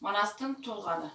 Manastın Tulganı.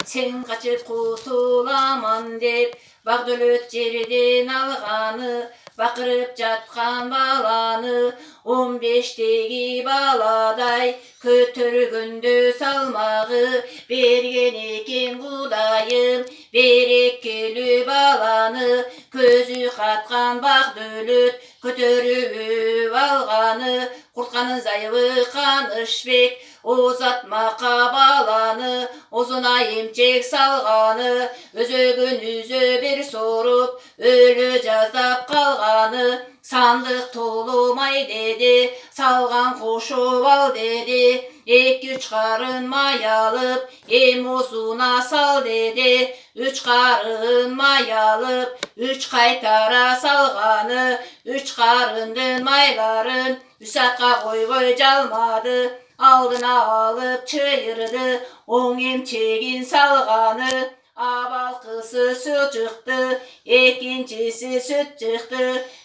Sen kaçıp kurtulaman dep, Bağdölöt жерден alğanı, Bakırıp жатқан баланы, 15'tegi baladay, Көтөргөндө салмағы, Берген екен Құдайым, Берекелі баланы, Көзі қатқан Bağdölöt, Көтөрүп алғаны, Құртқаны зайыбы Қанышбек, Озатмаққа баланы, Озына емчек салғаны, Өзөгін үзі бір соруп, Өлі жаздап қалғаны, Сандық толымай деді, Салған қошып ал деді, 2-3 қарын май алып, Ем озуна сал деді, 3 қарын май алып, 3 қайтара салғаны, 3 қарындың майларын, Үсатқа қойбой жалмады, Алдына алып чыйырды, оң емчегін салғаны, Абалқысы сүт жықты, екіншісі сүт жықты,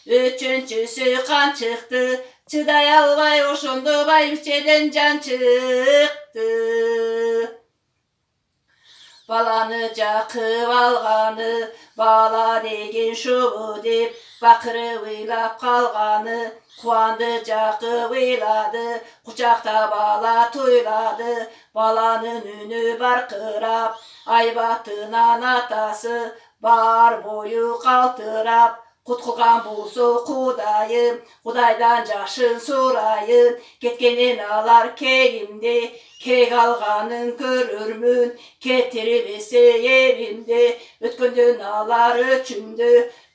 үшіншісі қан шықты, Чыдай албай ошондо байбичеден жан чықты. Баланы жақып алғаны, бала деген шубу деп, Бақырып ыйлап қалғаны, Қуанды жақып ыйлады, Құшақта бала тойлады, Баланын үні барқырап, Айбатынан атасы, Бар бойы қалтырап, Құтқылған болсо Құдайым, Құдайдан жашын сұрайын, Кеткенен алар кегімде, Кек алғанын көрөрмүн, Кетірбесе евімде, Өткөндөн алар өчүмдө,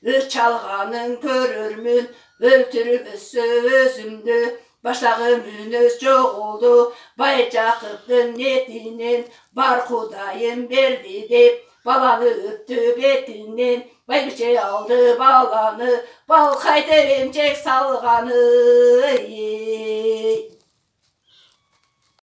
Өч алғанын көрөрмүн, Өлтүрүп өссө өзүмдү, Баштагы мүнөз жоголду, Бай Жақыптын нетинен, Бар Құдайым берди деп, Баланы өттү бетинен, Байбиче алды баланы, Бал қайтер емчек салғаны.